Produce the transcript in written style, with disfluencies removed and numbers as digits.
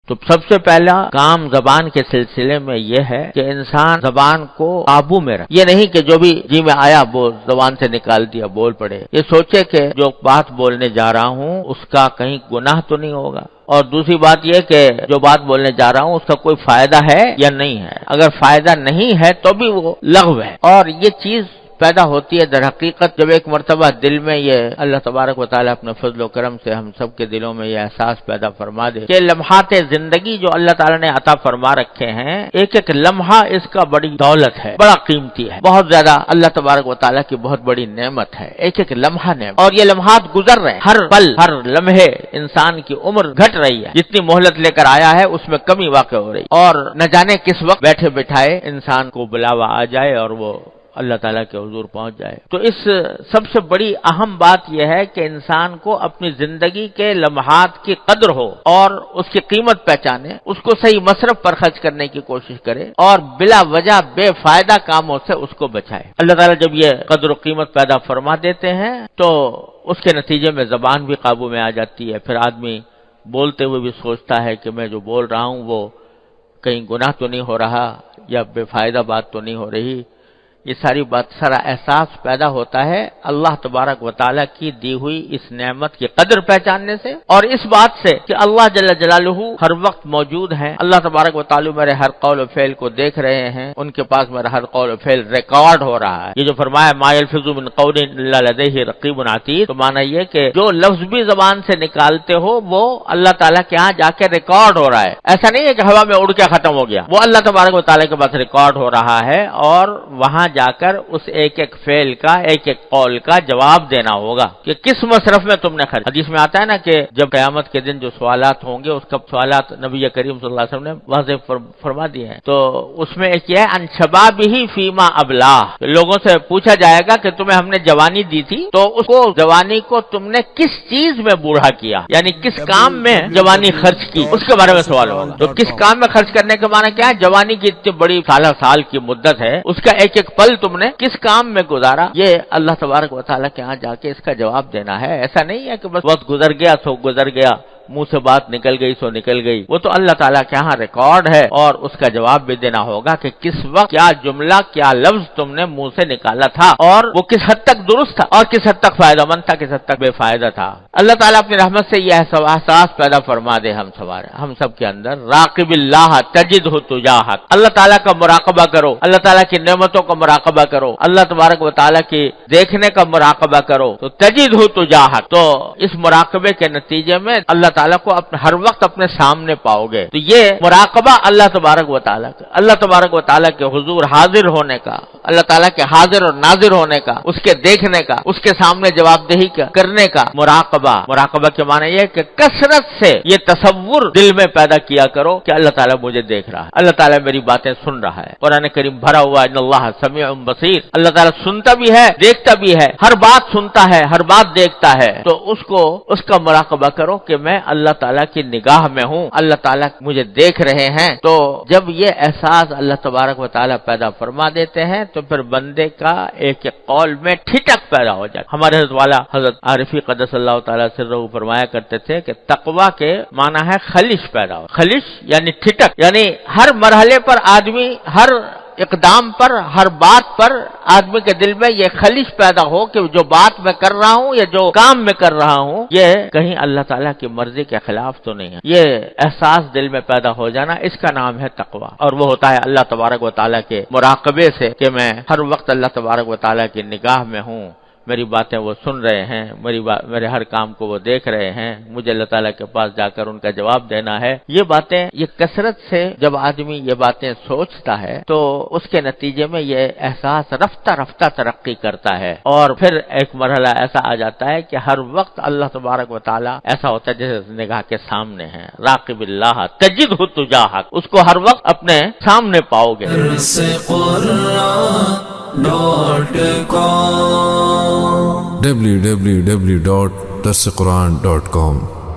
تو سب سے پہلا کام زبان کے سلسلے میں یہ ہے کہ انسان زبان کو قابو میں رکھے. یہ نہیں کہ جو بھی جی میں آیا وہ زبان سے نکال دیا بول پڑے. یہ سوچے کہ جو بات بولنے جا رہا ہوں اس کا کہیں گناہ تو نہیں ہوگا، اور دوسری بات یہ کہ جو بات بولنے جا رہا ہوں اس کا کوئی فائدہ ہے یا نہیں ہے. اگر فائدہ نہیں ہے تو بھی وہ لغو ہے. اور یہ چیز پیدا ہوتی ہے در حقیقت جب ایک مرتبہ دل میں یہ اللہ تبارک و تعالیٰ اپنے فضل و کرم سے ہم سب کے دلوں میں یہ احساس پیدا فرما دے کہ لمحات زندگی جو اللہ تعالیٰ نے عطا فرما رکھے ہیں، ایک ایک لمحہ اس کا بڑی دولت ہے، بڑا قیمتی ہے، بہت زیادہ اللہ تبارک و تعالیٰ کی بہت بڑی نعمت ہے. ایک ایک لمحہ نعمت، اور یہ لمحات گزر رہے ہیں، ہر پل ہر لمحے انسان کی عمر گھٹ رہی ہے. جتنی مہلت لے کر آیا ہے اس میں کمی واقع ہو رہی، اور نہ جانے کس وقت بیٹھے بٹھائے انسان کو بلاوا آ جائے اور وہ اللہ تعالیٰ کے حضور پہنچ جائے. تو اس سب سے بڑی اہم بات یہ ہے کہ انسان کو اپنی زندگی کے لمحات کی قدر ہو اور اس کی قیمت پہچانے، اس کو صحیح مصرف پر خرچ کرنے کی کوشش کرے اور بلا وجہ بے فائدہ کاموں سے اس کو بچائے. اللہ تعالیٰ جب یہ قدر و قیمت پیدا فرما دیتے ہیں تو اس کے نتیجے میں زبان بھی قابو میں آ جاتی ہے. پھر آدمی بولتے ہوئے بھی سوچتا ہے کہ میں جو بول رہا ہوں وہ کہیں گناہ تو نہیں ہو رہا یا بے فائدہ بات تو نہیں ہو رہی. یہ ساری بات سارا احساس پیدا ہوتا ہے اللہ تبارک و تعالیٰ کی دی ہوئی اس نعمت کی قدر پہچاننے سے، اور اس بات سے کہ اللہ جل جلالہ ہر وقت موجود ہیں. اللہ تبارک و تعالیٰ میرے ہر قول و فعل کو دیکھ رہے ہیں، ان کے پاس میرا ہر قول و فعل ریکارڈ ہو رہا ہے. یہ جو فرمایا ما یلفظ من قول الا لدیہ رقیب عتید، تو معنی یہ کہ جو لفظ بھی زبان سے نکالتے ہو وہ اللہ تعالیٰ کے ہاں جا کے ریکارڈ ہو رہا ہے. ایسا نہیں ہے کہ ہوا میں اڑ کے ختم ہو گیا، وہ اللہ تبارک و تعالیٰ کے پاس ریکارڈ ہو رہا ہے، اور وہاں جا کر اس ایک ایک فعل کا ایک ایک قول کا جواب دینا ہوگا کہ کس مصرف میں تم نے خرچ. حدیث میں آتا ہے نا کہ جب قیامت کے دن جو سوالات ہوں گے اس کا سوالات نبی کریم صلی اللہ علیہ وسلم نے واضح فرما دیے ہیں. تو اس میں ایک یہ ہے ان شبابہ فیما ابلاہ، لوگوں سے پوچھا جائے گا کہ تمہیں ہم نے جوانی دی تھی تو اس کو جوانی کو تم نے کس چیز میں بوڑھا کیا، یعنی کس کام میں جوانی خرچ کی، اس کے بارے میں سوال ہوگا. تو کس کام میں خرچ کرنے کے معنی کیا ہے؟ جوانی کی اتنی بڑی سال کی مدت ہے، اس کا ایک ایک پل تم نے کس کام میں گزارا، یہ اللہ تبارک و تعالیٰ کے ہاں جا کے اس کا جواب دینا ہے. ایسا نہیں ہے کہ بس وقت گزر گیا سو گزر گیا، منہ سے بات نکل گئی سو نکل گئی. وہ تو اللہ تعالیٰ کے ہاں ریکارڈ ہے، اور اس کا جواب بھی دینا ہوگا کہ کس وقت کیا جملہ کیا لفظ تم نے منہ سے نکالا تھا، اور وہ کس حد تک درست تھا اور کس حد تک فائدہ مند تھا، کس حد تک بے فائدہ تھا. اللہ تعالیٰ اپنی رحمت سے یہ احساس پیدا فرما دے ہم سب کے اندر. راقب اللہ تجدہ تجاہک، اللہ تعالیٰ کا مراقبہ کرو، اللہ تعالیٰ کی نعمتوں کا مراقبہ کرو، اللہ تبارک و تعالیٰ کی دیکھنے کا مراقبہ کرو تو تجدہ تجاہک. تو اس مراقبے کے نتیجے میں اللہ تعالیٰ کو ہر وقت اپنے سامنے پاؤ گے. تو یہ مراقبہ اللہ تبارک و تعالیٰ کا، اللہ تبارک و تعالیٰ کے حضور حاضر ہونے کا، اللہ تعالیٰ کے حاضر اور ناظر ہونے کا، اس کے دیکھنے کا، اس کے سامنے جواب دہی کرنے کا مراقبہ کے معنی یہ کہ کثرت سے یہ تصور دل میں پیدا کیا کرو کہ اللہ تعالیٰ مجھے دیکھ رہا ہے، اللہ تعالیٰ میری باتیں سن رہا ہے. قرآن کریم بھرا ہوا ان اللہ سمیع بصیر، اللہ تعالیٰ سنتا بھی ہے دیکھتا بھی ہے، ہر بات سنتا ہے ہر بات دیکھتا ہے. تو اس کا مراقبہ کرو کہ میں اللہ تعالیٰ کی نگاہ میں ہوں، اللہ تعالیٰ مجھے دیکھ رہے ہیں. تو جب یہ احساس اللہ تبارک و تعالیٰ پیدا فرما دیتے ہیں تو پھر بندے کا ایک ایک قول میں ٹھٹک پیدا ہو جائے. ہمارے حضرت والا حضرت عارفی قدس اللہ تعالیٰ سرہ فرمایا کرتے تھے کہ تقویٰ کے معنی ہے خلش پیدا ہو. خلش یعنی ٹھٹک، یعنی ہر مرحلے پر آدمی، ہر اقدام پر، ہر بات پر آدمی کے دل میں یہ خلش پیدا ہو کہ جو بات میں کر رہا ہوں یا جو کام میں کر رہا ہوں یہ کہیں اللہ تعالیٰ کی مرضی کے خلاف تو نہیں ہے. یہ احساس دل میں پیدا ہو جانا، اس کا نام ہے تقویٰ، اور وہ ہوتا ہے اللہ تبارک و تعالیٰ کے مراقبے سے کہ میں ہر وقت اللہ تبارک و تعالیٰ کی نگاہ میں ہوں، میری باتیں وہ سن رہے ہیں، میرے ہر کام کو وہ دیکھ رہے ہیں، مجھے اللہ تعالیٰ کے پاس جا کر ان کا جواب دینا ہے. یہ باتیں، یہ کثرت سے جب آدمی یہ باتیں سوچتا ہے تو اس کے نتیجے میں یہ احساس رفتہ رفتہ ترقی کرتا ہے، اور پھر ایک مرحلہ ایسا آ جاتا ہے کہ ہر وقت اللہ تبارک و تعالیٰ ایسا ہوتا ہے جیسے نگاہ کے سامنے ہے. راقب اللہ تجدہ تجاہک، اس کو ہر وقت اپنے سامنے پاؤ گے. www.darsequran.com